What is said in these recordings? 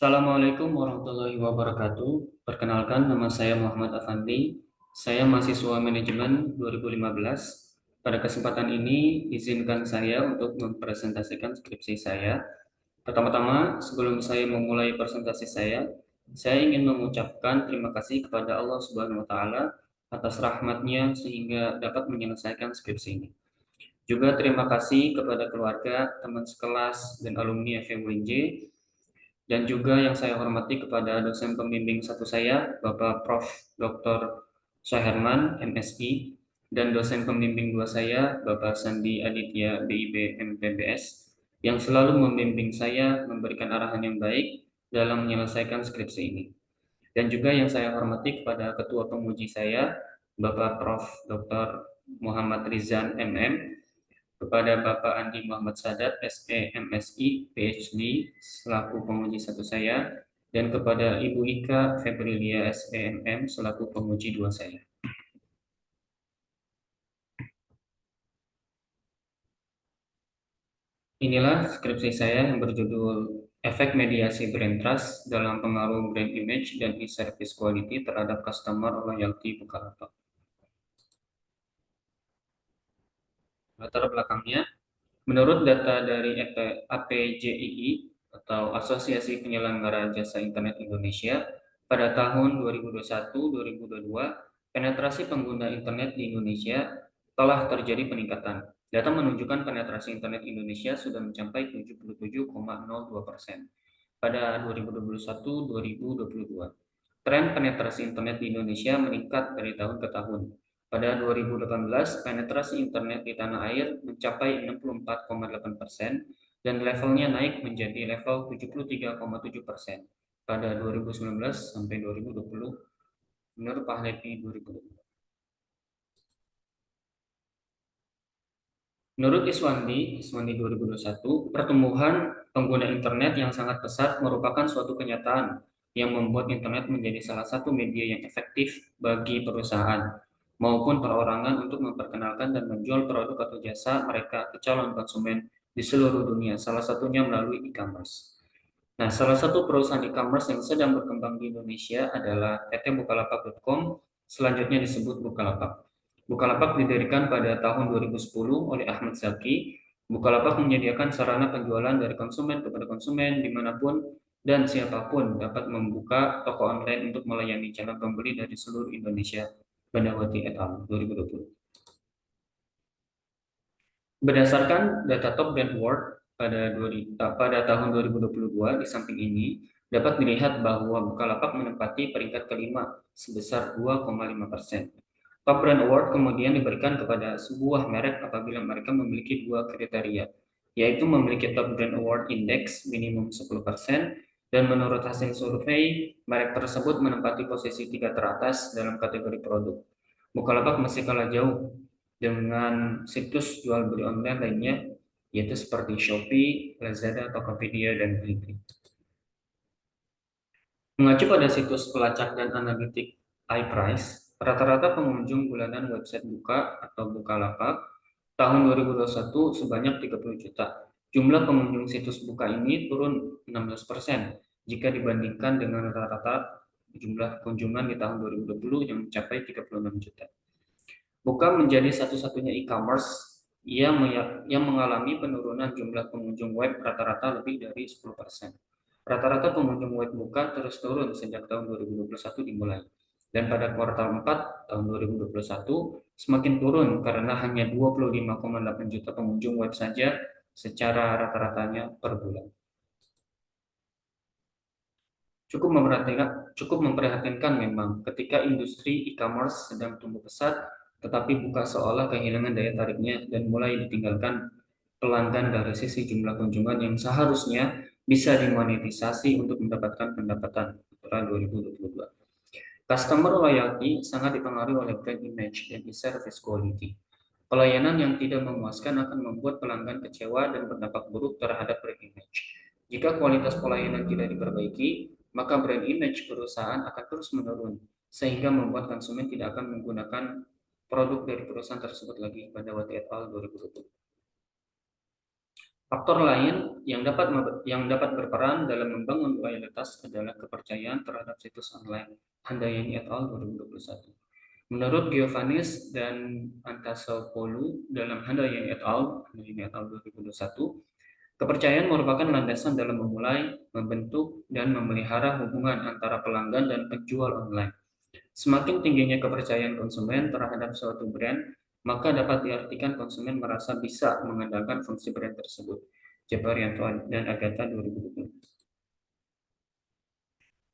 Assalamualaikum warahmatullahi wabarakatuh. Perkenalkan, nama saya Muhammad Afandi. Saya mahasiswa manajemen 2015. Pada kesempatan ini, izinkan saya untuk mempresentasikan skripsi saya. Pertama-tama, sebelum saya memulai presentasi saya ingin mengucapkan terima kasih kepada Allah Subhanahu wa Ta'ala atas rahmatnya sehingga dapat menyelesaikan skripsi ini. Juga terima kasih kepada keluarga, teman sekelas, dan alumni FEUNJ, dan juga yang saya hormati kepada dosen pembimbing satu saya, Bapak Prof. Dr. Soeherman, MSI, dan dosen pembimbing dua saya, Bapak Sandi Aditya, BIB, MPBS, yang selalu membimbing saya memberikan arahan yang baik dalam menyelesaikan skripsi ini. Dan juga yang saya hormati kepada ketua penguji saya, Bapak Prof. Dr. Muhammad Rizan, MM, kepada Bapak Andi Muhammad Sadat, SE, MSI, PhD, selaku penguji satu saya, dan kepada Ibu Ika Febrilia, SE, MM, selaku penguji dua saya. Inilah skripsi saya yang berjudul Efek Mediasi Brand Trust dalam Pengaruh Brand Image dan E-Service Quality terhadap Customer Loyalty Bukalapak. Latar belakangnya, menurut data dari APJII atau Asosiasi Penyelenggara Jasa Internet Indonesia, pada tahun 2021-2022, penetrasi pengguna internet di Indonesia telah terjadi peningkatan. Data menunjukkan penetrasi internet Indonesia sudah mencapai 77,02% pada 2021-2022. Tren penetrasi internet di Indonesia meningkat dari tahun ke tahun. Pada 2018, penetrasi internet di tanah air mencapai 64,8% dan levelnya naik menjadi level 73,7% pada 2019 sampai 2020 menurut Pak Halepi 2020. Menurut Iswandi 2021, pertumbuhan pengguna internet yang sangat pesat merupakan suatu kenyataan yang membuat internet menjadi salah satu media yang efektif bagi perusahaan maupun perorangan untuk memperkenalkan dan menjual produk atau jasa mereka ke calon konsumen di seluruh dunia, salah satunya melalui e-commerce. Nah, salah satu perusahaan e-commerce yang sedang berkembang di Indonesia adalah PT Bukalapak.com, selanjutnya disebut Bukalapak. Bukalapak didirikan pada tahun 2010 oleh Ahmad Zaki. Bukalapak menyediakan sarana penjualan dari konsumen kepada konsumen dimanapun dan siapapun dapat membuka toko online untuk melayani calon pembeli dari seluruh Indonesia. Bandawati et al. 2020. Berdasarkan data Top Brand Award pada tahun 2022, di samping ini dapat dilihat bahwa Bukalapak menempati peringkat kelima sebesar 2,5%. Top Brand Award kemudian diberikan kepada sebuah merek apabila mereka memiliki dua kriteria, yaitu memiliki Top Brand Award Index minimum 10%, dan menurut hasil survei, merek tersebut menempati posisi 3 teratas dalam kategori produk. Bukalapak masih kalah jauh dengan situs jual beli online lainnya, yaitu seperti Shopee, Lazada, Tokopedia, dan Blibli. Mengacu pada situs pelacak dan analitik iPrice, rata-rata pengunjung bulanan website Buka atau Bukalapak tahun 2021 sebanyak 30 juta. Jumlah pengunjung situs Buka ini turun 16% jika dibandingkan dengan rata-rata jumlah kunjungan di tahun 2020 yang mencapai 36 juta. Buka menjadi satu-satunya e-commerce yang mengalami penurunan jumlah pengunjung web rata-rata lebih dari 10%. Rata-rata pengunjung web Buka terus turun sejak tahun 2021 dimulai. Dan pada kuartal 4 tahun 2021 semakin turun karena hanya 25,8 juta pengunjung web saja secara rata-ratanya per bulan. Cukup memprihatinkan memang ketika industri e-commerce sedang tumbuh pesat, tetapi Buka seolah kehilangan daya tariknya dan mulai ditinggalkan pelanggan dari sisi jumlah kunjungan yang seharusnya bisa dimonetisasi untuk mendapatkan pendapatan pada 2022. Customer loyalty sangat dipengaruhi oleh brand image dan service quality. Pelayanan yang tidak memuaskan akan membuat pelanggan kecewa dan berdampak buruk terhadap brand image. Jika kualitas pelayanan tidak diperbaiki, maka brand image perusahaan akan terus menurun, sehingga membuat konsumen tidak akan menggunakan produk dari perusahaan tersebut lagi. Bandawati et al. 2020. Faktor lain yang dapat berperan dalam membangun loyalitas adalah kepercayaan terhadap situs online. Handayani et al. 2021. Menurut Giovannis dan Antasopoulou dalam Handayani et al. 2021, kepercayaan merupakan landasan dalam memulai, membentuk, dan memelihara hubungan antara pelanggan dan penjual online. Semakin tingginya kepercayaan konsumen terhadap suatu brand, maka dapat diartikan konsumen merasa bisa mengandalkan fungsi brand tersebut. Japarianto dan Agatha 2020.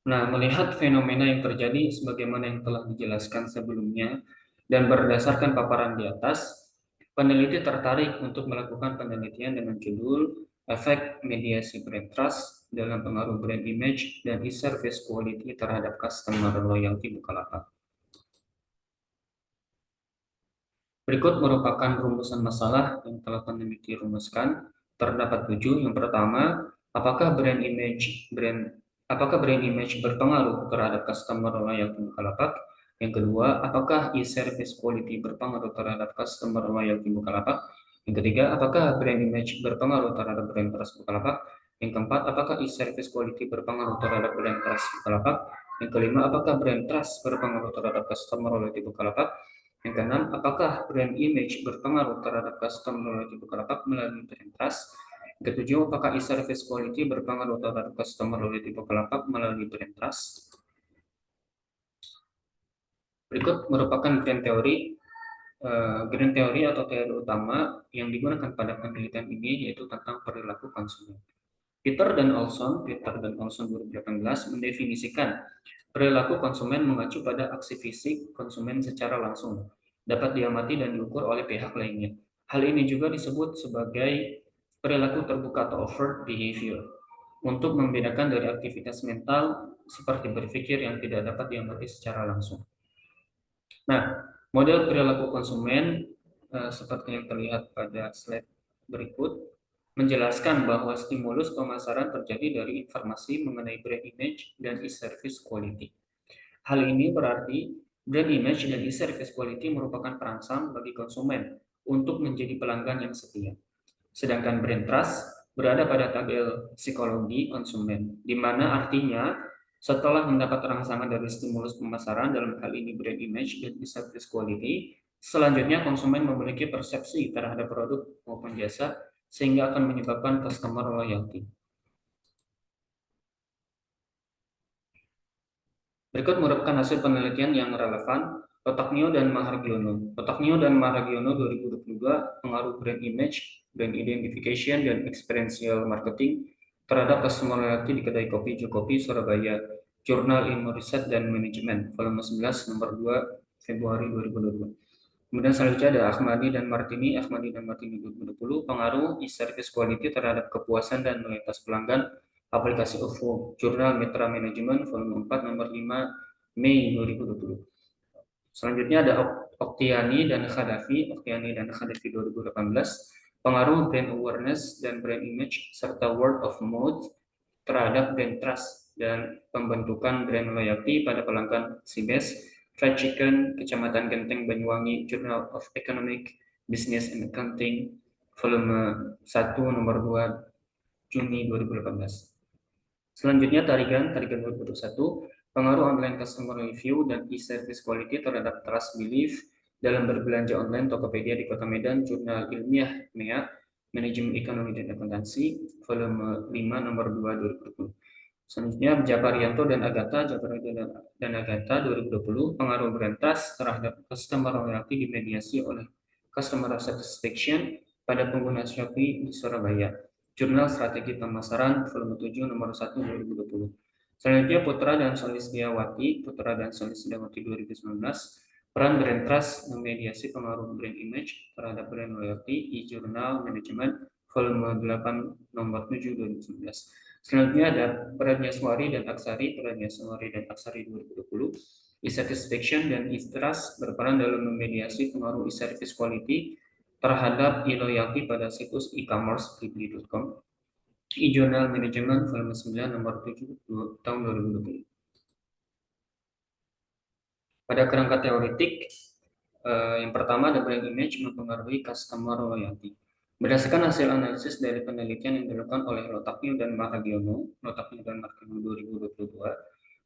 Nah, melihat fenomena yang terjadi sebagaimana yang telah dijelaskan sebelumnya dan berdasarkan paparan di atas, peneliti tertarik untuk melakukan penelitian dengan judul Efek Mediasi Brand Trust dalam Pengaruh Brand Image dan E-Service Quality terhadap Customer Loyalty Bukalapak. Berikut merupakan rumusan masalah yang telah peneliti rumuskan. Terdapat 7. Yang pertama, apakah brand image berpengaruh terhadap customer loyalty Bukalapak? Yang kedua, apakah e-service quality berpengaruh terhadap customer loyalty Bukalapak? Yang ketiga, apakah brand image berpengaruh terhadap brand trust Bukalapak? Yang keempat, apakah e-service quality berpengaruh terhadap brand trust Bukalapak? Yang kelima, apakah brand trust berpengaruh terhadap customer loyalty Bukalapak? Yang keenam, apakah brand image berpengaruh terhadap customer loyalty Bukalapak melalui brand trust? Yang ketujuh, apakah e-service quality berpengaruh terhadap customer loyalty Bukalapak melalui brand trust? Berikut merupakan grand teori atau teori utama yang digunakan pada penelitian ini, yaitu tentang perilaku konsumen. Peter dan Olson 2018 mendefinisikan perilaku konsumen mengacu pada aksi fisik konsumen secara langsung, dapat diamati dan diukur oleh pihak lainnya. Hal ini juga disebut sebagai perilaku terbuka atau overt behavior, untuk membedakan dari aktivitas mental seperti berpikir yang tidak dapat diamati secara langsung. Nah, model perilaku konsumen seperti yang terlihat pada slide berikut menjelaskan bahwa stimulus pemasaran terjadi dari informasi mengenai brand image dan e-service quality. Hal ini berarti brand image dan e-service quality merupakan perangsang bagi konsumen untuk menjadi pelanggan yang setia. Sedangkan brand trust berada pada tabel psikologi konsumen, di mana artinya setelah mendapat rangsangan dari stimulus pemasaran, dalam hal ini brand image dan e-service quality, selanjutnya konsumen memiliki persepsi terhadap produk maupun jasa sehingga akan menyebabkan customer loyalty. Berikut merupakan hasil penelitian yang relevan. Otaknio dan Mahargiono. Otaknio dan Mahargiono 2022, pengaruh brand image, brand identification, dan experiential marketing terhadap customer loyalty di kedai kopi Jokopi, Surabaya. Jurnal Ilmu Riset dan Manajemen, volume 11, nomor 2, Februari 2022. Kemudian selanjutnya ada Ahmadi dan Martini 2020, pengaruh e-service quality terhadap kepuasan dan loyalitas pelanggan aplikasi OVO, Jurnal Mitra Manajemen, volume 4, nomor 5, Mei 2020. Selanjutnya ada Oktiani dan Khadafi 2018, pengaruh brand awareness dan brand image serta word of mouth terhadap brand trust dan pembentukan brand loyalty pada pelanggan CBES, Fried Chicken, Kecamatan Genteng, Banyuwangi, Journal of Economic Business and Accounting, volume 1, nomor 2, Juni 2018. Selanjutnya Tarigan 2021, pengaruh online customer review dan e-service quality terhadap trust belief dalam berbelanja online Tokopedia di Kota Medan, Jurnal Ilmiah MEA, Manajemen Ekonomi dan Akuntansi, volume 5, nomor 2, 2020. Selanjutnya Japarianto dan Agatha 2020, pengaruh brand trust terhadap customer loyalty dimediasi oleh customer satisfaction pada pengguna Shopee di Surabaya. Jurnal Strategi Pemasaran, volume 7, nomor 1, 2020. Selanjutnya Putra dan Solisdiawati 2019, peran brand trust memediasi pengaruh brand image terhadap brand loyalty, e-Jurnal Manajemen, volume 8, nomor 7, 2019. Selanjutnya ada Pradnyaswari dan Aksari 2020, e-satisfaction dan e-trust berperan dalam memediasi pengaruh e-service quality terhadap e-loyalty pada situs e-commerce blibli.com, e-journal management volume 9, nomor 7, tahun 2020. Pada kerangka teoretik, yang pertama ada brand image mempengaruhi customer loyalty. Berdasarkan hasil analisis dari penelitian yang dilakukan oleh Lotaknew dan Maragiono, 2022,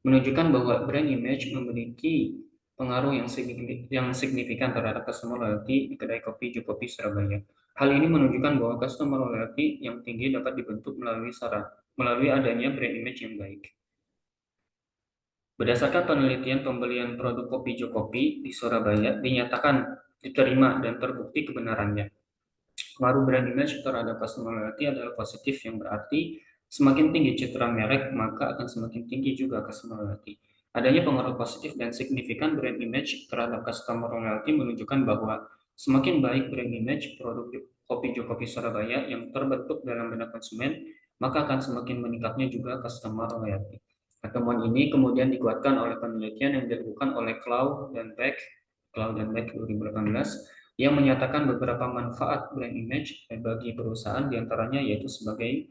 menunjukkan bahwa brand image memiliki pengaruh yang signifikan terhadap customer loyalty di kedai kopi Jokopi Surabaya. Hal ini menunjukkan bahwa customer loyalty yang tinggi dapat dibentuk melalui adanya brand image yang baik. Berdasarkan penelitian pembelian produk kopi Jokopi di Surabaya, dinyatakan diterima dan terbukti kebenarannya. Pengaruh brand image terhadap customer loyalty adalah positif, yang berarti semakin tinggi citra merek, maka akan semakin tinggi juga customer loyalty. Adanya pengaruh positif dan signifikan brand image terhadap customer loyalty menunjukkan bahwa semakin baik brand image produk kopi Jokopi Surabaya yang terbentuk dalam benak konsumen, maka akan semakin meningkatnya juga customer loyalty. Temuan ini kemudian dikuatkan oleh penelitian yang dilakukan oleh Cloud dan Beck 2018, yang menyatakan beberapa manfaat brand image bagi perusahaan, diantaranya yaitu sebagai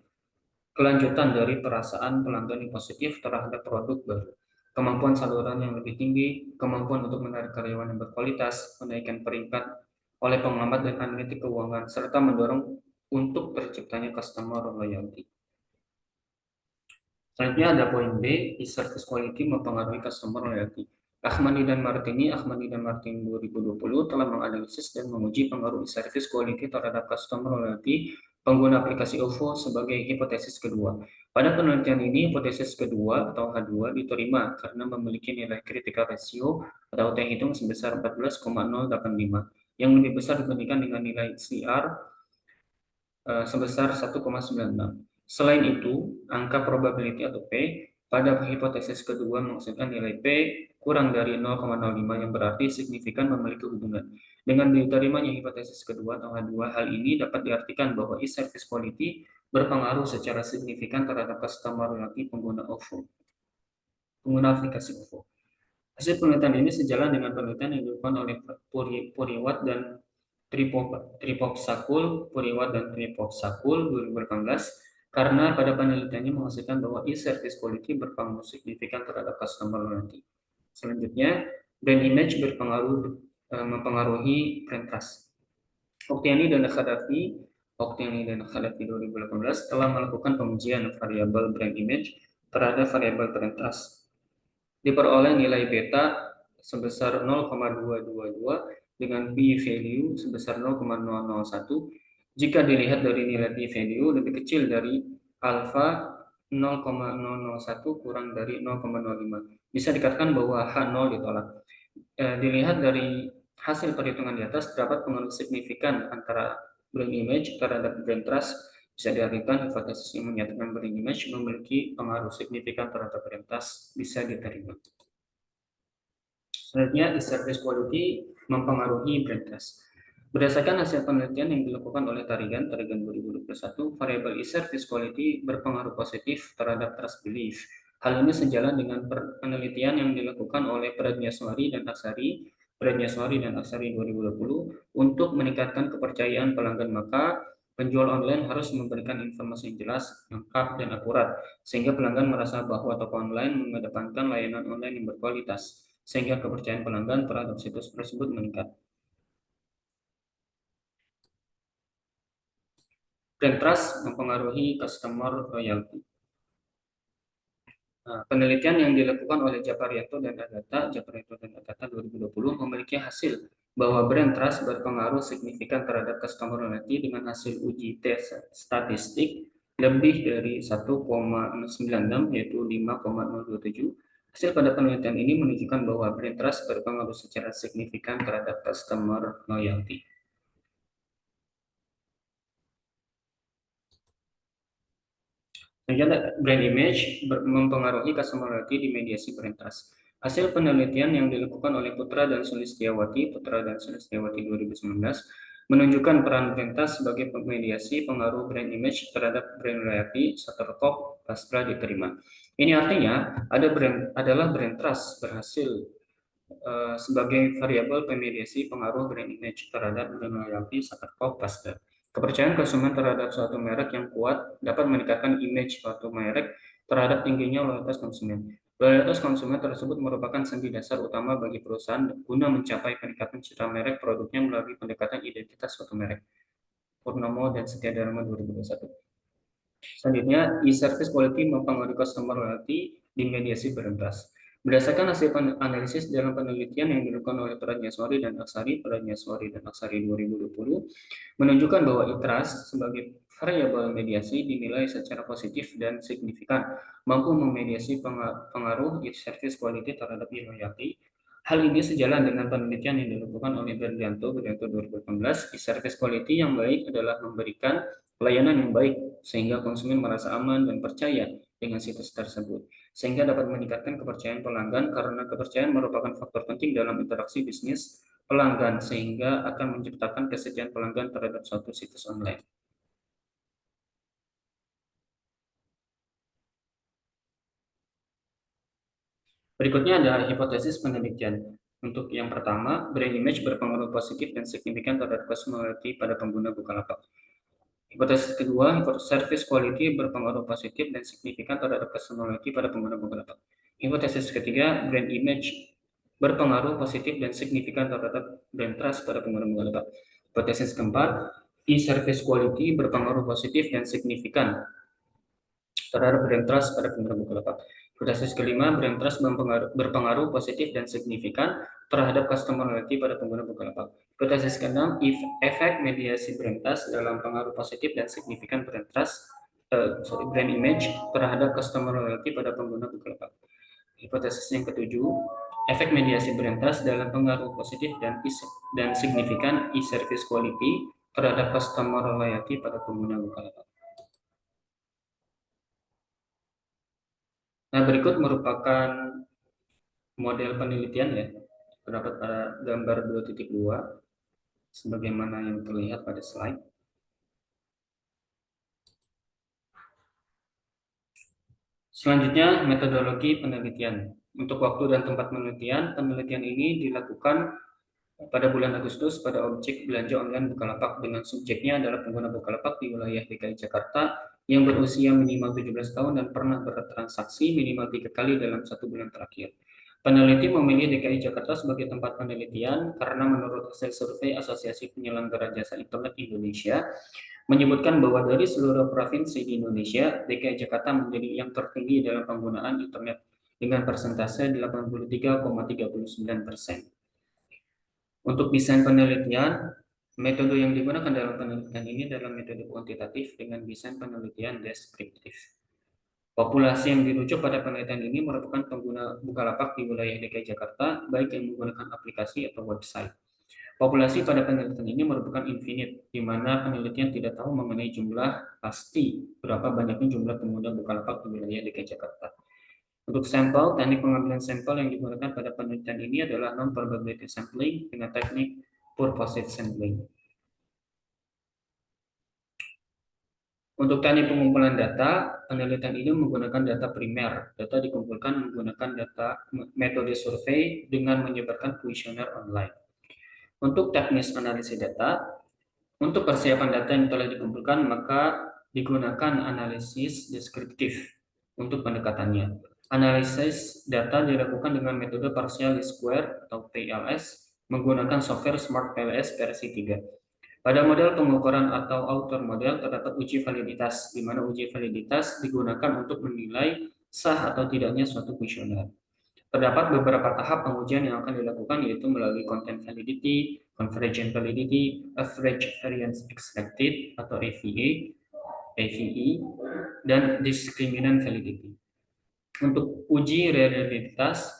kelanjutan dari perasaan pelanggan yang positif terhadap produk baru, kemampuan saluran yang lebih tinggi, kemampuan untuk menarik karyawan yang berkualitas, menaikkan peringkat oleh pengamat dan analitik keuangan, serta mendorong untuk terciptanya customer loyalty. Selanjutnya ada poin B, service quality mempengaruhi customer loyalty. Ahmadi dan Martin 2020 telah menganalisis dan menguji pengaruh service quality terhadap customer loyalty pengguna aplikasi OVO sebagai hipotesis kedua. Pada penelitian ini, hipotesis kedua atau H2 diterima karena memiliki nilai critical ratio atau T hitung sebesar 14,085, yang lebih besar dibandingkan dengan nilai CR sebesar 1,96. Selain itu, angka probability atau P pada hipotesis kedua menghasilkan nilai P kurang dari 0,05, yang berarti signifikan memiliki hubungan. Dengan diterimanya hipotesis kedua atau H2, hal ini dapat diartikan bahwa e-service quality berpengaruh secara signifikan terhadap customer loyalty pengguna aplikasi OVO. Hasil penelitian ini sejalan dengan penelitian yang dilakukan oleh Puriwat dan Tripopsakul 2018, karena pada penelitiannya menghasilkan bahwa e-service quality berpengaruh signifikan terhadap customer loyalty. Selanjutnya, brand image mempengaruhi brand trust. Oktiani dan Khadafi 2018 telah melakukan pengujian variabel brand image terhadap variabel brand trust. Diperoleh nilai beta sebesar 0,222 dengan p-value sebesar 0,001 jika dilihat dari nilai p-value lebih kecil dari alfa 0,001 kurang dari 0,05. Bisa dikatakan bahwa H0 ditolak. Dilihat dari hasil perhitungan di atas, terdapat pengaruh signifikan antara brand image terhadap brand trust. Bisa diartikan hipotesis yang menyatakan brand image memiliki pengaruh signifikan terhadap brand trust bisa diterima. Selanjutnya, e-service quality mempengaruhi brand trust. Berdasarkan hasil penelitian yang dilakukan oleh Tarigan 2021, variabel e-service quality berpengaruh positif terhadap trust belief. Hal ini sejalan dengan penelitian yang dilakukan oleh Pradnyaswari dan Aksari 2020 untuk meningkatkan kepercayaan pelanggan. Maka penjual online harus memberikan informasi yang jelas, lengkap, dan akurat, sehingga pelanggan merasa bahwa toko online mengedepankan layanan online yang berkualitas, sehingga kepercayaan pelanggan terhadap situs tersebut meningkat. Brand trust mempengaruhi customer loyalty. Penelitian yang dilakukan oleh Japariato dan Agata 2020 memiliki hasil bahwa brand trust berpengaruh signifikan terhadap customer loyalty dengan hasil uji tes statistik lebih dari 1,96, yaitu 5,027. Hasil pada penelitian ini menunjukkan bahwa brand trust berpengaruh secara signifikan terhadap customer loyalty. Brand image mempengaruhi customer loyalty di mediasi brand trust. Hasil penelitian yang dilakukan oleh Putra dan Sulistiawati 2019 menunjukkan peran brand trust sebagai pemediasi pengaruh brand image terhadap brand loyalty Shutterstock pasca diterima. Ini artinya adalah brand trust berhasil sebagai variabel pemediasi pengaruh brand image terhadap brand loyalty Shutterstock pasca. Kepercayaan konsumen terhadap suatu merek yang kuat dapat meningkatkan image suatu merek terhadap tingginya loyalitas konsumen. Loyalitas konsumen tersebut merupakan sendi dasar utama bagi perusahaan guna mencapai peningkatan citra merek produknya melalui pendekatan identitas suatu merek. Purnomo dan Setia Dharma 2021. Selanjutnya, e-service quality mempengaruhi customer loyalty di mediasi berentas. Berdasarkan hasil analisis dalam penelitian yang dilakukan oleh Pradnyaswari dan Aksari, 2020, menunjukkan bahwa e-trust sebagai variabel mediasi dinilai secara positif dan signifikan, mampu memediasi pengaruh e-service quality terhadap e-loyalty. Hal ini sejalan dengan penelitian yang dilakukan oleh Berlianto 2018, e-service quality yang baik adalah memberikan pelayanan yang baik sehingga konsumen merasa aman dan percaya dengan situs tersebut, sehingga dapat meningkatkan kepercayaan pelanggan karena kepercayaan merupakan faktor penting dalam interaksi bisnis pelanggan sehingga akan menciptakan kesetiaan pelanggan terhadap suatu situs online. Berikutnya ada hipotesis penelitian. Untuk yang pertama, brand image berpengaruh positif dan signifikan terhadap personality pada pengguna Bukalapak. Hipotesis kedua, service quality berpengaruh positif dan signifikan terhadap personality pada pengguna Bukalapak. Hipotesis ketiga, brand image berpengaruh positif dan signifikan terhadap brand trust pada pengguna Bukalapak. Hipotesis keempat, e-service quality berpengaruh positif dan signifikan terhadap brand trust pada pengguna Bukalapak. Hipotesis kelima, brand trust berpengaruh positif dan signifikan terhadap customer loyalty pada pengguna Bukalapak. Hipotesis keenam, efek mediasi brand trust dalam pengaruh positif dan signifikan brand image terhadap customer loyalty pada pengguna Bukalapak. Hipotesis yang ketujuh, efek mediasi brand trust dalam pengaruh positif dan signifikan e-service quality terhadap customer loyalty pada pengguna Bukalapak. Nah, berikut merupakan model penelitian ya, terdapat pada gambar 2.2 sebagaimana yang terlihat pada slide. Selanjutnya, metodologi penelitian. Untuk waktu dan tempat penelitian, penelitian ini dilakukan pada bulan Agustus pada objek belanja online Bukalapak dengan subjeknya adalah pengguna Bukalapak di wilayah DKI Jakarta yang berusia minimal 17 tahun dan pernah bertransaksi minimal 3 kali dalam 1 bulan terakhir. Peneliti memilih DKI Jakarta sebagai tempat penelitian karena menurut hasil survei Asosiasi Penyelenggara Jasa Internet Indonesia menyebutkan bahwa dari seluruh provinsi di Indonesia, DKI Jakarta menjadi yang tertinggi dalam penggunaan internet dengan persentase 83,39%. Untuk desain penelitian, metode yang digunakan dalam penelitian ini adalah metode kuantitatif dengan desain penelitian deskriptif. Populasi yang dirujuk pada penelitian ini merupakan pengguna Bukalapak di wilayah DKI Jakarta, baik yang menggunakan aplikasi atau website. Populasi pada penelitian ini merupakan infinite, di mana penelitian tidak tahu mengenai jumlah pasti berapa banyaknya jumlah pengguna Bukalapak di wilayah DKI Jakarta. Untuk sampel, teknik pengambilan sampel yang digunakan pada penelitian ini adalah non-probability sampling dengan teknik purposive sampling. Untuk teknik pengumpulan data, penelitian ini menggunakan data primer. Data dikumpulkan menggunakan data metode survei dengan menyebarkan kuesioner online. Untuk teknis analisis data, untuk persiapan data yang telah dikumpulkan, maka digunakan analisis deskriptif untuk pendekatannya. Analisis data dilakukan dengan metode partial least square atau PLS menggunakan software Smart PLS versi 3. Pada model pengukuran atau outer model terdapat uji validitas, di mana uji validitas digunakan untuk menilai sah atau tidaknya suatu kuesioner. Terdapat beberapa tahap pengujian yang akan dilakukan yaitu melalui content validity, convergent validity, average variance expected atau AVE, dan discriminant validity. Untuk uji reliabilitas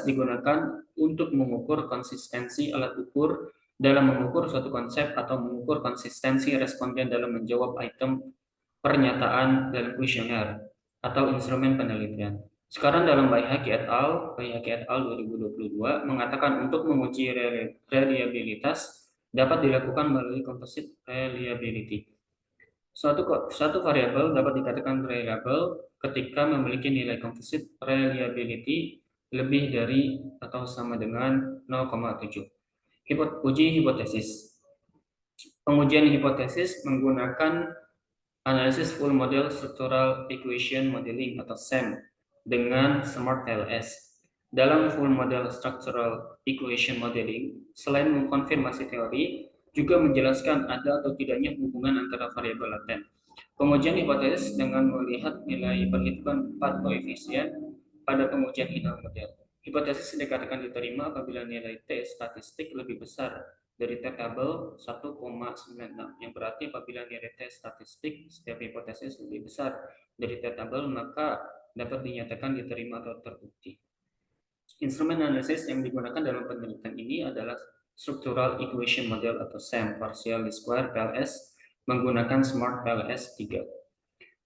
digunakan untuk mengukur konsistensi alat ukur dalam mengukur suatu konsep atau mengukur konsistensi responden dalam menjawab item pernyataan dalam kuesioner atau instrumen penelitian. Sekarang dalam Baihaqi et al. 2022 mengatakan untuk menguji reliabilitas dapat dilakukan melalui composite reliability. Suatu variabel dapat dikatakan reliable ketika memiliki nilai composite reliability lebih dari atau sama dengan 0,7. Uji hipotesis. Pengujian hipotesis menggunakan analisis full model structural equation modeling atau SEM dengan Smart PLS. Dalam full model structural equation modeling, selain mengkonfirmasi teori, juga menjelaskan ada atau tidaknya hubungan antara variabel laten. Pengujian hipotesis dengan melihat nilai perhitungan 4 koefisien pada pengujian inner model. Hipotesis dikatakan diterima apabila nilai T statistik lebih besar dari T tabel 1,96, yang berarti apabila nilai T statistik setiap hipotesis lebih besar dari T tabel, maka dapat dinyatakan diterima atau terbukti. Instrumen analisis yang digunakan dalam penelitian ini adalah Structural Equation Model atau SEM, Partial Least Square PLS, menggunakan Smart PLS 3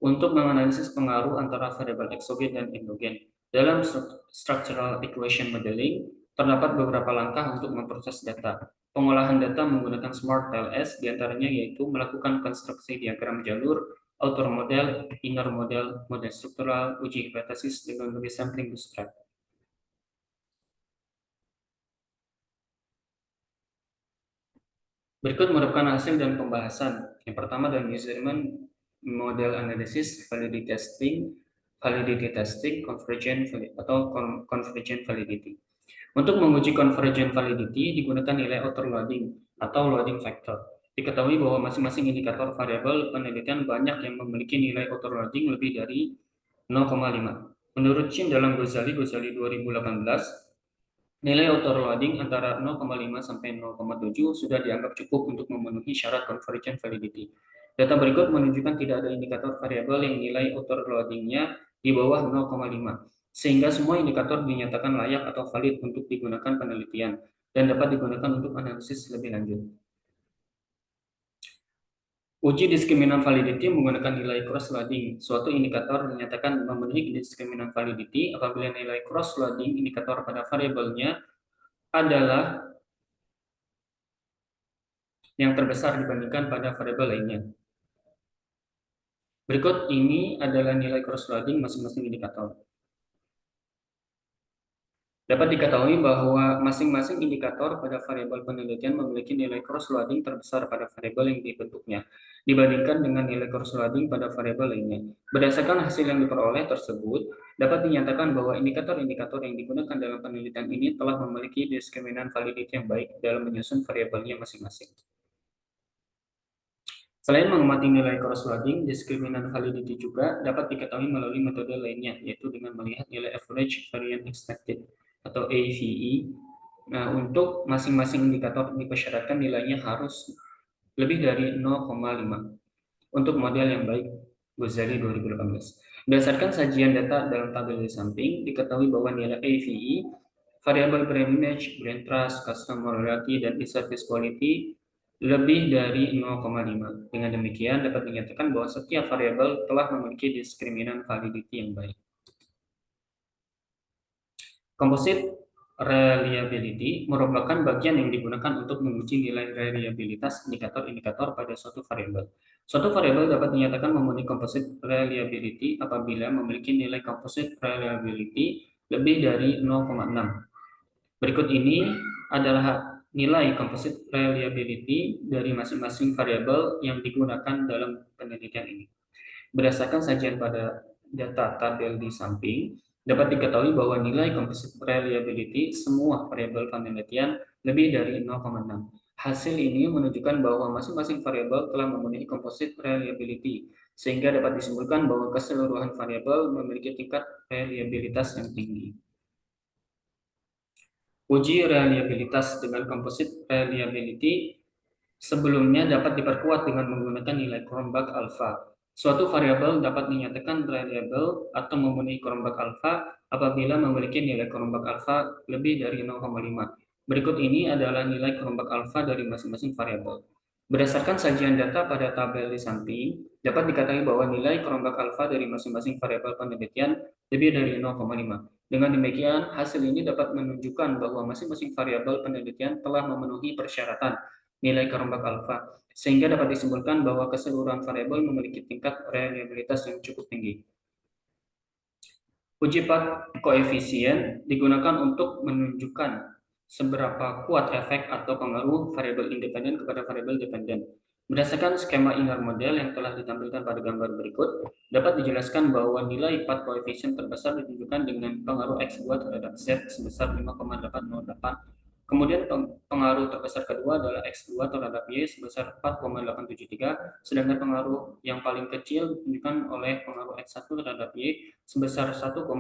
untuk menganalisis pengaruh antara variabel eksogen dan endogen. Dalam structural equation modeling, terdapat beberapa langkah untuk memproses data. Pengolahan data menggunakan Smart PLS diantaranya yaitu melakukan konstruksi diagram jalur, outer model, inner model, model struktural, uji hipotesis dengan sampling bootstrap. Berikut merupakan hasil dan pembahasan. Yang pertama adalah measurement model analysis, validity testing, convergent atau convergent validity. Untuk menguji convergent validity digunakan nilai outer loading atau loading factor. Diketahui bahwa masing-masing indikator variabel penelitian banyak yang memiliki nilai outer loading lebih dari 0,5. Menurut Chin dalam Ghazali 2018, nilai autoloading antara 0,5 sampai 0,7 sudah dianggap cukup untuk memenuhi syarat convergent validity. Data berikut menunjukkan tidak ada indikator variabel yang nilai autoloading-nya di bawah 0,5, sehingga semua indikator dinyatakan layak atau valid untuk digunakan penelitian dan dapat digunakan untuk analisis lebih lanjut. Uji diskriminan validity menggunakan nilai cross-loading. Suatu indikator dinyatakan memenuhi diskriminan validity apabila nilai cross-loading indikator pada variabelnya adalah yang terbesar dibandingkan pada variabel lainnya. Berikut ini adalah nilai cross-loading masing-masing indikator. Dapat diketahui bahwa masing-masing indikator pada variabel penelitian memiliki nilai cross-loading terbesar pada variabel yang dibentuknya, dibandingkan dengan nilai cross-loading pada variabel lainnya. Berdasarkan hasil yang diperoleh tersebut, dapat dinyatakan bahwa indikator-indikator yang digunakan dalam penelitian ini telah memiliki diskriminan validity yang baik dalam menyusun variabelnya masing-masing. Selain mengamati nilai cross-loading, diskriminan validity juga dapat diketahui melalui metode lainnya, yaitu dengan melihat nilai average variance expected atau AVE. Nah, untuk masing-masing indikator dipersyaratkan nilainya harus lebih dari 0,5 untuk model yang baik, Ghazali 2018. Berdasarkan sajian data dalam tabel di samping, diketahui bahwa nilai AVE, variabel brand image, brand trust, customer loyalty, dan service quality lebih dari 0,5. Dengan demikian, dapat dinyatakan bahwa setiap variabel telah memiliki diskriminan validity yang baik. Composite reliability merupakan bagian yang digunakan untuk menguji nilai reliabilitas indikator-indikator pada suatu variabel. Suatu variabel dapat dinyatakan memenuhi composite reliability apabila memiliki nilai composite reliability lebih dari 0,6. Berikut ini adalah nilai composite reliability dari masing-masing variabel yang digunakan dalam penelitian ini. Berdasarkan sajian pada data tabel di samping, dapat diketahui bahwa nilai composite reliability semua variabel penelitian lebih dari 0,6. Hasil ini menunjukkan bahwa masing-masing variabel telah memenuhi composite reliability, sehingga dapat disimpulkan bahwa keseluruhan variabel memiliki tingkat reliabilitas yang tinggi. Uji reliabilitas dengan composite reliability sebelumnya dapat diperkuat dengan menggunakan nilai Cronbach alpha. Suatu variabel dapat dinyatakan reliable atau memenuhi Cronbach alpha apabila memiliki nilai Cronbach alpha lebih dari 0,5. Berikut ini adalah nilai Cronbach alpha dari masing-masing variabel. Berdasarkan sajian data pada tabel di samping, dapat dikatakan bahwa nilai Cronbach alpha dari masing-masing variabel penelitian lebih dari 0,5. Dengan demikian, hasil ini dapat menunjukkan bahwa masing-masing variabel penelitian telah memenuhi persyaratan nilai Cronbach alpha, sehingga dapat disimpulkan bahwa keseluruhan variabel memiliki tingkat reliabilitas yang cukup tinggi. Uji part koefisien digunakan untuk menunjukkan seberapa kuat efek atau pengaruh variabel independen kepada variabel dependen. Berdasarkan skema inner model yang telah ditampilkan pada gambar berikut, dapat dijelaskan bahwa nilai part koefisien terbesar ditunjukkan dengan pengaruh X2 terhadap Z sebesar 5,808, Kemudian pengaruh terbesar kedua adalah X2 terhadap Y sebesar 4,873, sedangkan pengaruh yang paling kecil ditunjukkan oleh pengaruh X1 terhadap Y sebesar 1,135.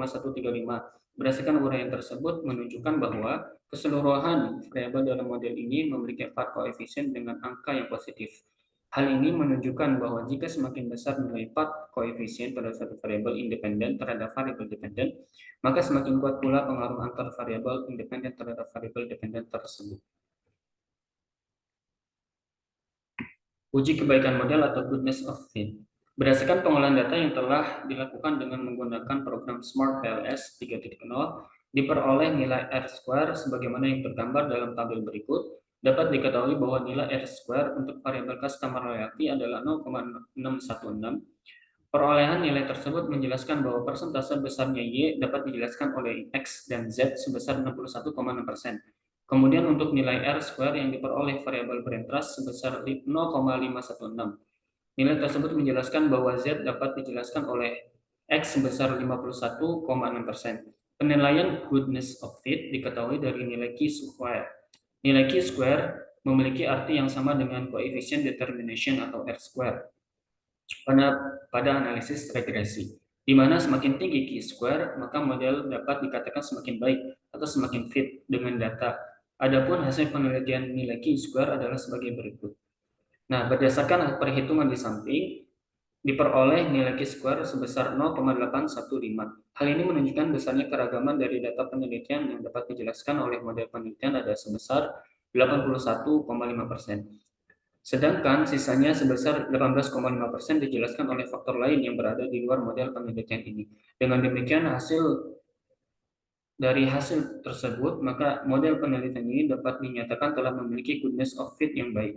Berdasarkan uraian tersebut menunjukkan bahwa keseluruhan variabel dalam model ini memiliki 4 koefisien dengan angka yang positif. Hal ini menunjukkan bahwa jika semakin besar nilai 4 koefisien pada suatu variabel independen terhadap variabel dependen, maka semakin kuat pula pengaruh antar variabel independen terhadap variabel dependen tersebut. Uji kebaikan model atau goodness of fit. Berdasarkan pengolahan data yang telah dilakukan dengan menggunakan program Smart PLS 3.0, diperoleh nilai R-square sebagaimana yang tergambar dalam tabel berikut. Dapat diketahui bahwa nilai R-square untuk variabel customer loyalty adalah 0,616. Perolehan nilai tersebut menjelaskan bahwa persentase besarnya Y dapat dijelaskan oleh X dan Z sebesar 61,6%. Kemudian untuk nilai R-square yang diperoleh variabel brain trust sebesar 0,516. Nilai tersebut menjelaskan bahwa Z dapat dijelaskan oleh X sebesar 51,6%. Penilaian goodness of fit diketahui dari nilai Q-square. Nilai Q-square memiliki arti yang sama dengan koefisien determination atau R-square pada analisis regresi, di mana semakin tinggi Q-square, maka model dapat dikatakan semakin baik atau semakin fit dengan data. Adapun hasil penelitian nilai Q-square adalah sebagai berikut. Nah, berdasarkan perhitungan di samping, diperoleh nilai Q-square sebesar 0,815. Hal ini menunjukkan besarnya keragaman dari data penelitian yang dapat dijelaskan oleh model penelitian ada sebesar 81,5%. Sedangkan sisanya sebesar 18,5% dijelaskan oleh faktor lain yang berada di luar model penelitian ini. Dengan demikian, dari hasil tersebut, maka model penelitian ini dapat dinyatakan telah memiliki goodness of fit yang baik.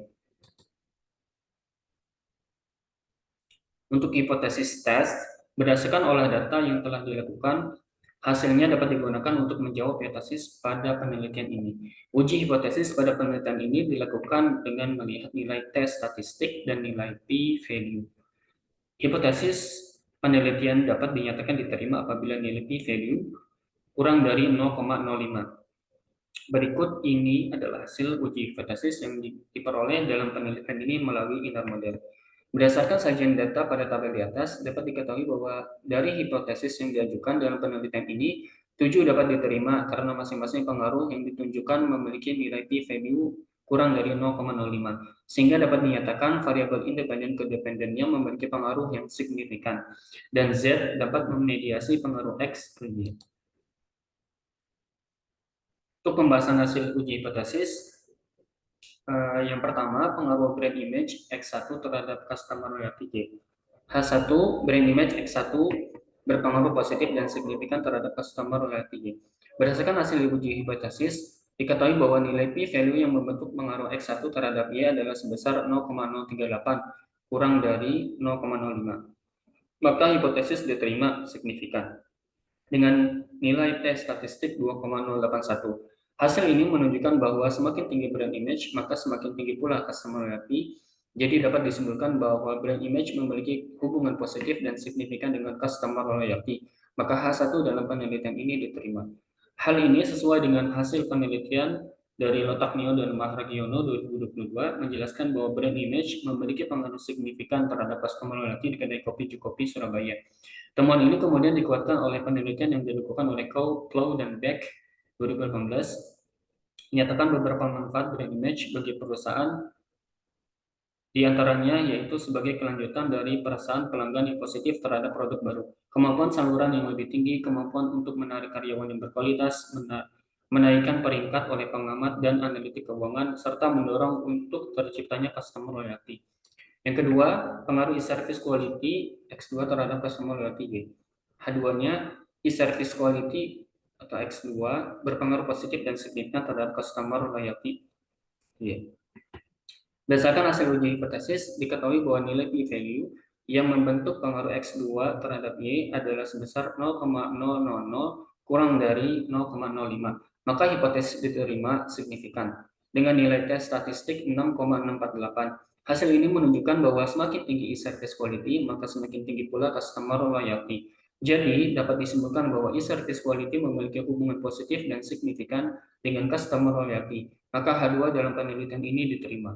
Untuk hipotesis test, berdasarkan olah data yang telah dilakukan, hasilnya dapat digunakan untuk menjawab hipotesis pada penelitian ini. Uji hipotesis pada penelitian ini dilakukan dengan melihat nilai T statistik dan nilai p-value. Hipotesis penelitian dapat dinyatakan diterima apabila nilai p-value kurang dari 0,05. Berikut ini adalah hasil uji hipotesis yang diperoleh dalam penelitian ini melalui inner model. Berdasarkan sajian data pada tabel di atas, dapat diketahui bahwa dari hipotesis yang diajukan dalam penelitian ini, 7 dapat diterima karena masing-masing pengaruh yang ditunjukkan memiliki nilai p-value kurang dari 0,05, sehingga dapat dinyatakan variabel independen kedependennya memiliki pengaruh yang signifikan, dan Z dapat memediasi pengaruh X ke Y. Untuk pembahasan hasil uji hipotesis, yang pertama, pengaruh brand image X1 terhadap customer loyalty Y. H1, brand image X1 berpengaruh positif dan signifikan terhadap customer loyalty Y. Berdasarkan hasil uji hipotesis, diketahui bahwa nilai p-value yang membentuk pengaruh X1 terhadap Y adalah sebesar 0,038 kurang dari 0,05. Maka hipotesis diterima signifikan dengan nilai T statistik 2,081. Hasil ini menunjukkan bahwa semakin tinggi brand image, maka semakin tinggi pula customer loyalty. Jadi dapat disimpulkan bahwa brand image memiliki hubungan positif dan signifikan dengan customer loyalty. Maka H1 dalam penelitian ini diterima. Hal ini sesuai dengan hasil penelitian dari Lotaknio dan Mahragiono 2022 menjelaskan bahwa brand image memiliki pengaruh signifikan terhadap customer loyalty di kedai kopi Cukopi Surabaya. Temuan ini kemudian dikuatkan oleh penelitian yang dilakukan oleh Clow dan Beck 2018, menyatakan beberapa manfaat brand image bagi perusahaan, di antaranya yaitu sebagai kelanjutan dari perasaan pelanggan yang positif terhadap produk baru, kemampuan saluran yang lebih tinggi, kemampuan untuk menarik karyawan yang berkualitas, menaikkan peringkat oleh pengamat dan analitik keuangan, serta mendorong untuk terciptanya customer loyalty. Yang kedua, pengaruh e-service quality X2 terhadap customer loyalty Y. H2-nya, e-service quality atau X2 berpengaruh positif dan signifikan terhadap customer loyalty Y. Berdasarkan hasil uji hipotesis, diketahui bahwa nilai p-value yang membentuk pengaruh X2 terhadap Y adalah sebesar 0,000 kurang dari 0,05. Maka hipotesis diterima signifikan dengan nilai T statistik 6,648. Hasil ini menunjukkan bahwa semakin tinggi e-service quality, maka semakin tinggi pula customer loyalty. Jadi, dapat disimpulkan bahwa e-service quality memiliki hubungan positif dan signifikan dengan customer loyalty. Maka H2 dalam penelitian ini diterima.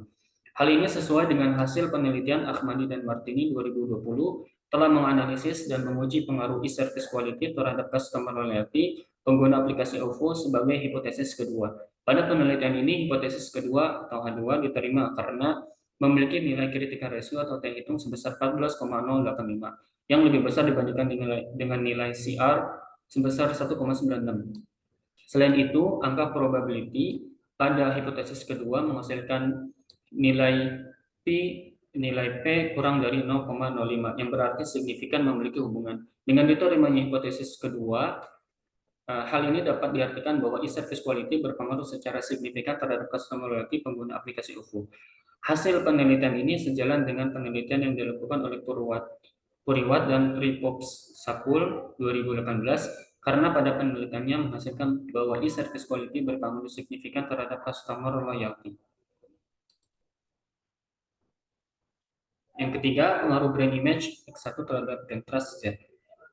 Hal ini sesuai dengan hasil penelitian Ahmadi dan Martini 2020 telah menganalisis dan menguji pengaruh e-service quality terhadap customer loyalty pengguna aplikasi OVO sebagai hipotesis kedua. Pada penelitian ini, hipotesis kedua atau H2 diterima karena memiliki nilai critical ratio atau T hitung sebesar 14,085 yang lebih besar dibandingkan dengan nilai CR sebesar 1,96. Selain itu, angka probability pada hipotesis kedua menghasilkan nilai P nilai P kurang dari 0,05 yang berarti signifikan memiliki hubungan. Dengan diterimanya hipotesis kedua, hal ini dapat diartikan bahwa e-service quality berpengaruh secara signifikan terhadap customer loyalty pengguna aplikasi OVO. Hasil penelitian ini sejalan dengan penelitian yang dilakukan oleh Puriwat dan Ripops Sakul 2018 karena pada penelitiannya menghasilkan bahwa e-service quality berpengaruh signifikan terhadap customer loyalty. Yang ketiga, pengaruh brand image X1 terhadap brand trust Z.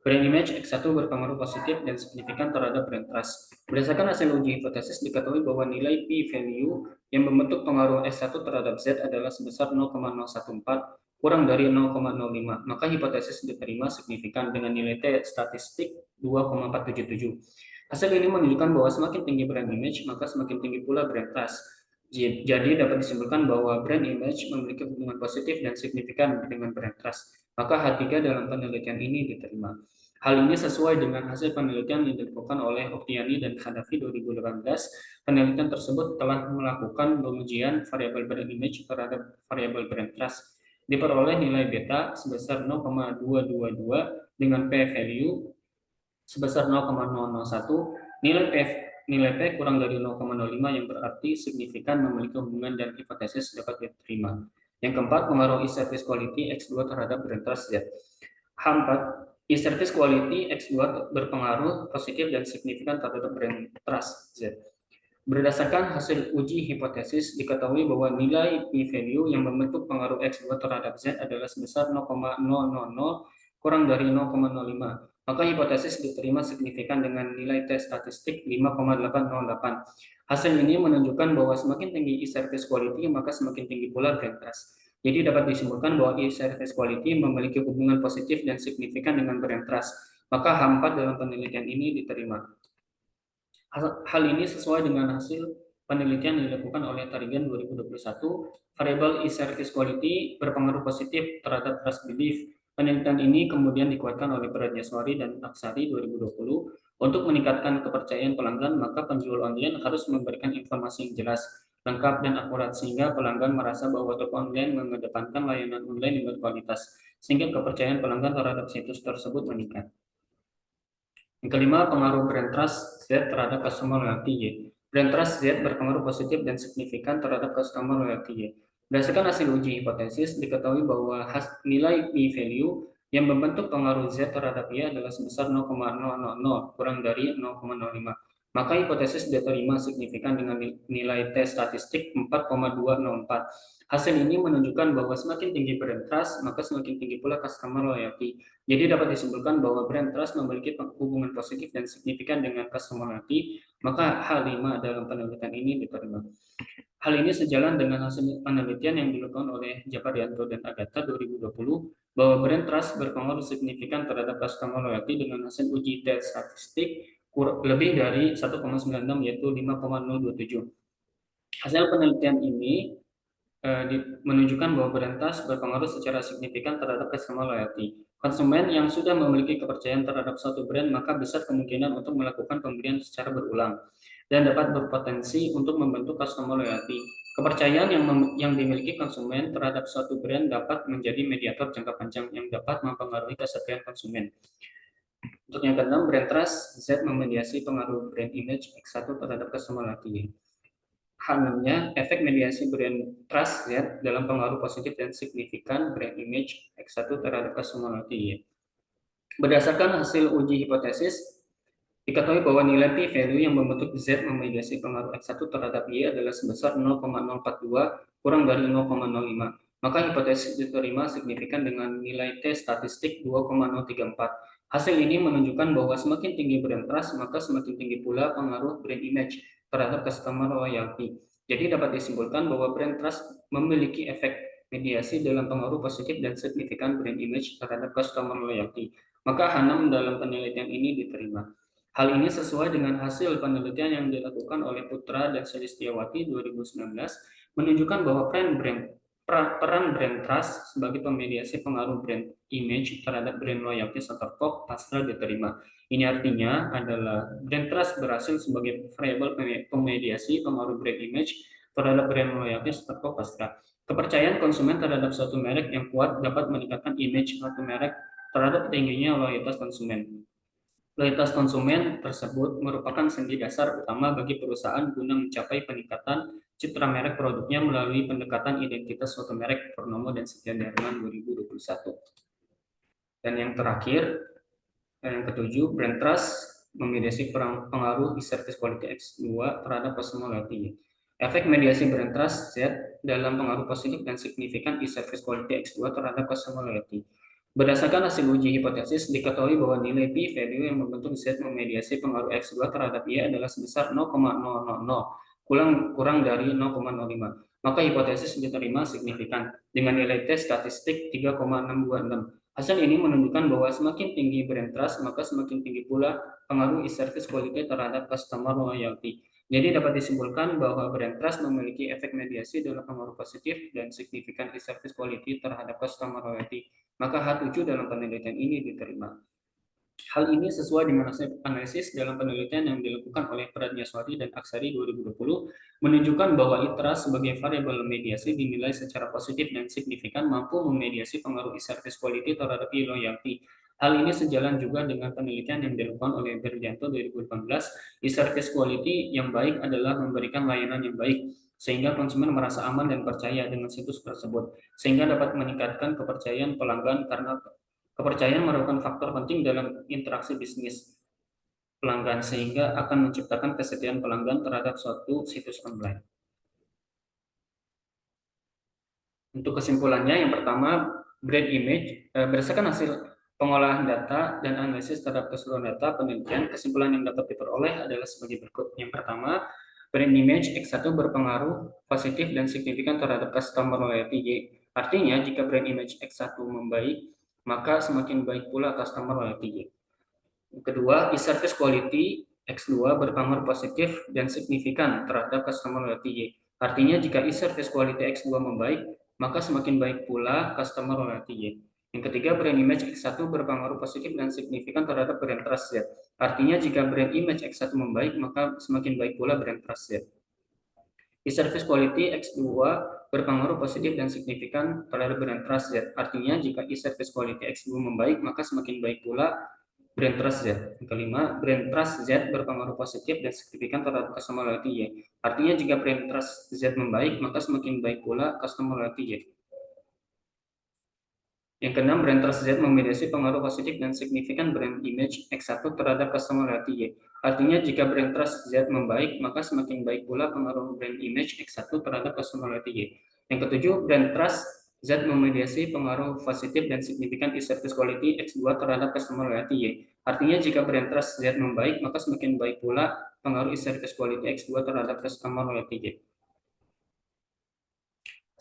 Brand image X1 berpengaruh positif dan signifikan terhadap brand trust. Berdasarkan hasil uji hipotesis diketahui bahwa nilai p-value yang membentuk pengaruh S1 terhadap Z adalah sebesar 0,014 kurang dari 0,05. Maka hipotesis diterima signifikan dengan nilai T statistik 2,477. Hasil ini menunjukkan bahwa semakin tinggi brand image, maka semakin tinggi pula brand trust. Jadi dapat disimpulkan bahwa brand image memiliki hubungan positif dan signifikan dengan brand trust. Maka H3 dalam penelitian ini diterima. Hal ini sesuai dengan hasil penelitian yang dilakukan oleh Oktiani dan Khadafi 2018. Penelitian tersebut telah melakukan pengujian variabel brand image terhadap variabel brand trust. Diperoleh nilai beta sebesar 0,222 dengan p-value sebesar 0,001, nilai P kurang dari 0,05 yang berarti signifikan memiliki hubungan dan hipotesis dapat diterima. Yang keempat, pengaruh e-service quality X2 terhadap brand trust Z. H4, e-service quality X2 berpengaruh positif dan signifikan terhadap brand trust Z. Berdasarkan hasil uji hipotesis, diketahui bahwa nilai p-value yang membentuk pengaruh X2 terhadap Z adalah sebesar 0,000 kurang dari 0,05. Maka hipotesis diterima signifikan dengan nilai T statistik 5,808. Hasil ini menunjukkan bahwa semakin tinggi e-service quality, maka semakin tinggi pula brand trust. Jadi dapat disimpulkan bahwa e-service quality memiliki hubungan positif dan signifikan dengan brand trust. Maka H4 dalam penelitian ini diterima. Hal ini sesuai dengan hasil penelitian yang dilakukan oleh Tarigan 2021, variabel e-service quality berpengaruh positif terhadap trust belief. Penelitian ini kemudian dikuatkan oleh Pradjaswari dan Aksari 2020. Untuk meningkatkan kepercayaan pelanggan, maka penjual online harus memberikan informasi yang jelas, lengkap, dan akurat sehingga pelanggan merasa bahwa toko online mengedepankan layanan online yang berkualitas, sehingga kepercayaan pelanggan terhadap situs tersebut meningkat. Yang kelima, pengaruh brand trust Z terhadap customer loyalty Y. Brand trust Z berpengaruh positif dan signifikan terhadap customer loyalty Y. Berdasarkan hasil uji hipotesis, diketahui bahwa nilai p-value yang membentuk pengaruh Z terhadap Y adalah sebesar 0,000 kurang dari 0,05. Maka hipotesis diterima signifikan dengan nilai T statistik 4,204. Hasil ini menunjukkan bahwa semakin tinggi brand trust, maka semakin tinggi pula customer loyalty. Jadi dapat disimpulkan bahwa brand trust memiliki hubungan positif dan signifikan dengan customer loyalty, maka H5 dalam penelitian ini diterima. Hal ini sejalan dengan hasil penelitian yang dilakukan oleh Japarianto dan Agatha 2020 bahwa brand trust berpengaruh signifikan terhadap customer loyalty dengan hasil uji tes statistik lebih dari 1,96 yaitu 5,027. Hasil penelitian ini menunjukkan bahwa brand trust berpengaruh secara signifikan terhadap customer loyalty. Konsumen yang sudah memiliki kepercayaan terhadap suatu brand maka besar kemungkinan untuk melakukan pembelian secara berulang dan dapat berpotensi untuk membentuk customer loyalty. Kepercayaan yang dimiliki konsumen terhadap suatu brand dapat menjadi mediator jangka panjang yang dapat mempengaruhi kesetiaan konsumen. Untuk yang keenam, brand trust Z memediasi pengaruh brand image X1 terhadap customer loyalty. Hanya efek mediasi brand trust ya, dalam pengaruh positif dan signifikan brand image X1 terhadap customer loyalty. Berdasarkan hasil uji hipotesis, diketahui bahwa nilai p-value yang membentuk Z memediasi pengaruh X1 terhadap Y adalah sebesar 0,042 kurang dari 0,05. Maka hipotesis diterima signifikan dengan nilai T statistik 2,034. Hasil ini menunjukkan bahwa semakin tinggi brand trust, maka semakin tinggi pula pengaruh brand image terhadap customer loyalty. Jadi dapat disimpulkan bahwa brand trust memiliki efek mediasi dalam pengaruh positif dan signifikan brand image terhadap customer loyalty. Maka Hanam dalam penelitian ini diterima. Hal ini sesuai dengan hasil penelitian yang dilakukan oleh Putra dan Selistiawati 2019 menunjukkan bahwa peran brand trust sebagai pemediasi pengaruh brand image terhadap brand loyalty Shutterstock pasca diterima. Ini artinya adalah brand trust berhasil sebagai variabel pemediasi pengaruh brand image terhadap brand loyalty Shutterstock pasca. Kepercayaan konsumen terhadap suatu merek yang kuat dapat meningkatkan image suatu merek terhadap tingginya loyalitas konsumen. Loyalitas konsumen tersebut merupakan sendi dasar utama bagi perusahaan guna mencapai peningkatan citra merek produknya melalui pendekatan identitas suatu merek, Purnomo dan Setiadarman 2021. Dan yang terakhir, yang ketujuh, brand trust memediasi pengaruh e-service quality X2 terhadap customer loyalty. Efek mediasi brand trust Z dalam pengaruh positif dan signifikan e-service quality X2 terhadap customer loyalty. Berdasarkan hasil uji hipotesis, diketahui bahwa nilai p-value yang membentuk Z memediasi pengaruh X2 terhadap Y adalah sebesar 0,000, kurang dari 0,05. Maka hipotesis diterima signifikan dengan nilai T statistik 3,626. Hasil ini menunjukkan bahwa semakin tinggi brand trust, maka semakin tinggi pula pengaruh e-service quality terhadap customer loyalty. Jadi dapat disimpulkan bahwa brand trust memiliki efek mediasi dalam pengaruh positif dan signifikan e-service quality terhadap customer loyalty. Maka H7 dalam penelitian ini diterima. Hal ini sesuai dengan analisis dalam penelitian yang dilakukan oleh Pradnyaswati dan Aksari 2020 menunjukkan bahwa ITRA sebagai variabel mediasi dinilai secara positif dan signifikan mampu memediasi pengaruh e-service quality terhadap e-loyalty. Hal ini sejalan juga dengan penelitian yang dilakukan oleh Berjanto 2018, e-service quality yang baik adalah memberikan layanan yang baik sehingga konsumen merasa aman dan percaya dengan situs tersebut, sehingga dapat meningkatkan kepercayaan pelanggan karena kepercayaan merupakan faktor penting dalam interaksi bisnis pelanggan sehingga akan menciptakan kesetiaan pelanggan terhadap suatu situs online. Untuk kesimpulannya, yang pertama, brand image berdasarkan hasil pengolahan data dan analisis terhadap keseluruhan data penelitian, kesimpulan yang dapat diperoleh adalah sebagai berikut. Yang pertama, brand image X1 berpengaruh positif dan signifikan terhadap customer loyalty Y. Artinya, jika brand image X1 membaik, maka semakin baik pula customer loyalty Y. Kedua, e-service quality X2 berpengaruh positif dan signifikan terhadap customer loyalty Y. Artinya, jika e-service quality X2 membaik, maka semakin baik pula customer loyalty Y. Yang ketiga, brand image X1 berpengaruh positif dan signifikan terhadap brand trust Z. Artinya, jika brand image X1 membaik, maka semakin baik pula brand trust Z. E-service quality X2 berpengaruh positif dan signifikan terhadap brand trust Z. Artinya, jika e-service quality X2 membaik, maka semakin baik pula brand trust Z. Yang kelima, brand trust Z berpengaruh positif dan signifikan terhadap customer loyalty Y. Artinya, jika brand trust Z membaik, maka semakin baik pula customer loyalty Y. Yang keenam, brand trust Z memediasi pengaruh positif dan signifikan brand image X1 terhadap customer loyalty Y. Artinya, jika brand trust Z membaik, maka semakin baik pula pengaruh brand image X1 terhadap customer loyalty Y. Yang ketujuh, brand trust Z memediasi pengaruh positif dan signifikan e-service quality X2 terhadap customer loyalty Y. Artinya, jika brand trust Z membaik, maka semakin baik pula pengaruh e-service quality X2 terhadap customer loyalty Y.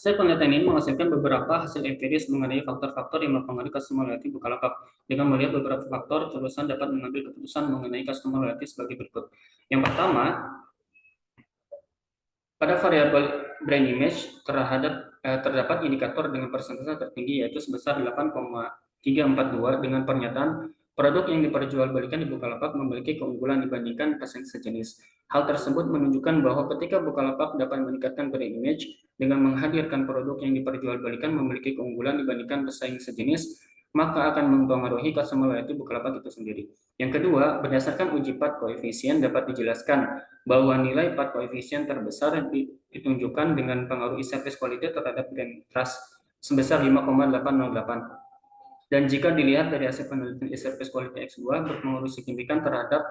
Hasil penelitian ini menghasilkan beberapa hasil empiris mengenai faktor-faktor yang mempengaruhi customer loyalty Bukalapak. Dengan melihat beberapa faktor, perusahaan dapat mengambil keputusan mengenai customer loyalty sebagai berikut. Yang pertama, pada variabel brand image terdapat indikator dengan persentase tertinggi yaitu sebesar 8,342 dengan pernyataan produk yang diperjualbelikan di Bukalapak memiliki keunggulan dibandingkan pesaing sejenis. Hal tersebut menunjukkan bahwa ketika Bukalapak dapat meningkatkan brand image dengan menghadirkan produk yang diperjualbelikan memiliki keunggulan dibandingkan pesaing sejenis, maka akan mempengaruhi customer loyalty Bukalapak itu sendiri. Yang kedua, berdasarkan uji PAT koefisien dapat dijelaskan bahwa nilai PAT koefisien terbesar ditunjukkan dengan pengaruh e-service quality terhadap brand trust sebesar 5,808. Dan jika dilihat dari hasil penelitian e-service quality X2 berpengaruh signifikan terhadap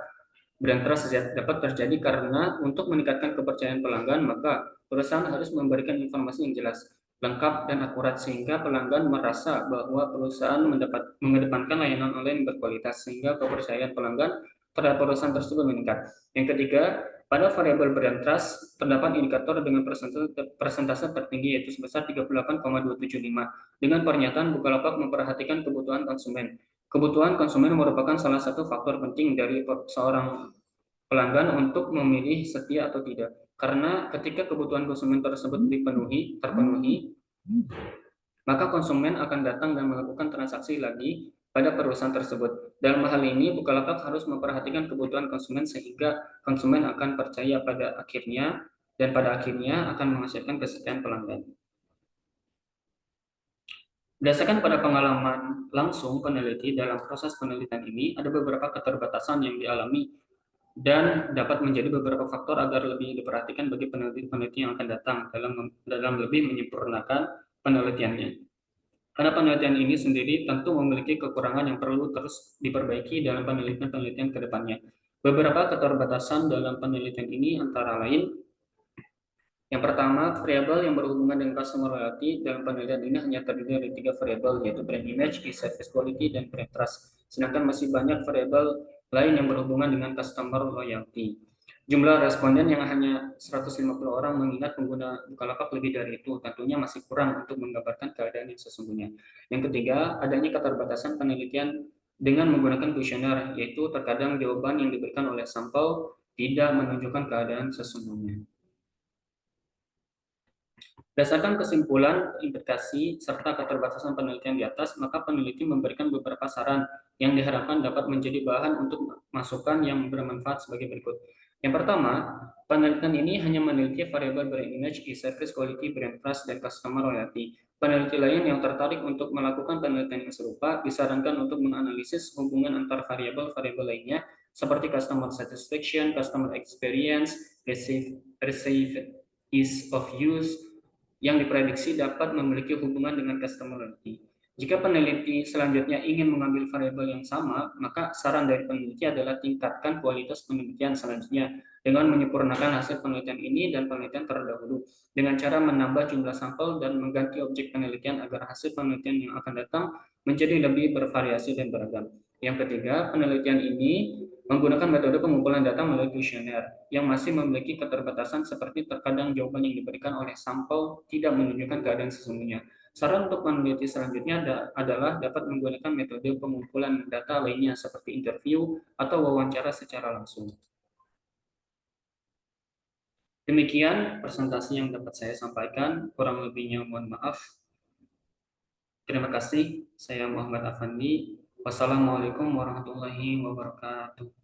brand trust Z dapat terjadi karena untuk meningkatkan kepercayaan pelanggan, maka perusahaan harus memberikan informasi yang jelas. lengkap dan akurat sehingga pelanggan merasa bahwa perusahaan mengedepankan layanan online berkualitas sehingga kepercayaan pelanggan terhadap perusahaan tersebut meningkat. Yang ketiga, pada variabel brand trust terdapat indikator dengan persentase tertinggi yaitu sebesar 38,275 dengan pernyataan Bukalapak memperhatikan kebutuhan konsumen. Kebutuhan konsumen merupakan salah satu faktor penting dari seorang pelanggan untuk memilih setia atau tidak. Karena ketika kebutuhan konsumen tersebut terpenuhi, maka konsumen akan datang dan melakukan transaksi lagi pada perusahaan tersebut. Dalam hal ini, Bukalapak harus memperhatikan kebutuhan konsumen sehingga konsumen akan percaya pada akhirnya dan pada akhirnya akan menghasilkan kesetiaan pelanggan. Berdasarkan pada pengalaman langsung peneliti dalam proses penelitian ini, ada beberapa keterbatasan yang dialami dan dapat menjadi beberapa faktor agar lebih diperhatikan bagi peneliti-peneliti yang akan datang dalam lebih menyempurnakan penelitiannya. Karena penelitian ini sendiri tentu memiliki kekurangan yang perlu terus diperbaiki dalam penelitian-penelitian ke depannya. Beberapa keterbatasan dalam penelitian ini antara lain, yang pertama, variabel yang berhubungan dengan customer loyalty dalam penelitian ini hanya terdiri dari 3 variabel, yaitu brand image, key service quality, dan brand trust. Sedangkan masih banyak variabel lain yang berhubungan dengan customer loyalty. Jumlah responden yang hanya 150 orang mengingat pengguna Bukalapak lebih dari itu, tentunya masih kurang untuk menggambarkan keadaan yang sesungguhnya. Yang ketiga, adanya keterbatasan penelitian dengan menggunakan kuesioner, yaitu terkadang jawaban yang diberikan oleh sampel tidak menunjukkan keadaan sesungguhnya. Berdasarkan kesimpulan, implikasi, serta keterbatasan penelitian di atas, maka peneliti memberikan beberapa saran yang diharapkan dapat menjadi bahan untuk masukan yang bermanfaat sebagai berikut. Yang pertama, penelitian ini hanya meneliti variabel brand image, e-service quality, brand trust, dan customer loyalty. Peneliti lain yang tertarik untuk melakukan penelitian yang serupa disarankan untuk menganalisis hubungan antar variabel-variabel lainnya seperti customer satisfaction, customer experience, receive ease of use, yang diprediksi dapat memiliki hubungan dengan customer loyalty. Jika peneliti selanjutnya ingin mengambil variabel yang sama, maka saran dari peneliti adalah tingkatkan kualitas penelitian selanjutnya dengan menyempurnakan hasil penelitian ini dan penelitian terdahulu dengan cara menambah jumlah sampel dan mengganti objek penelitian agar hasil penelitian yang akan datang menjadi lebih bervariasi dan beragam. Yang ketiga, penelitian ini menggunakan metode pengumpulan data melalui kuesioner yang masih memiliki keterbatasan seperti terkadang jawaban yang diberikan oleh sampel tidak menunjukkan keadaan sesungguhnya. Saran untuk peneliti selanjutnya adalah dapat menggunakan metode pengumpulan data lainnya seperti interview atau wawancara secara langsung. Demikian presentasi yang dapat saya sampaikan, kurang lebihnya mohon maaf. Terima kasih, saya Muhammad Afandi. Wassalamualaikum warahmatullahi wabarakatuh.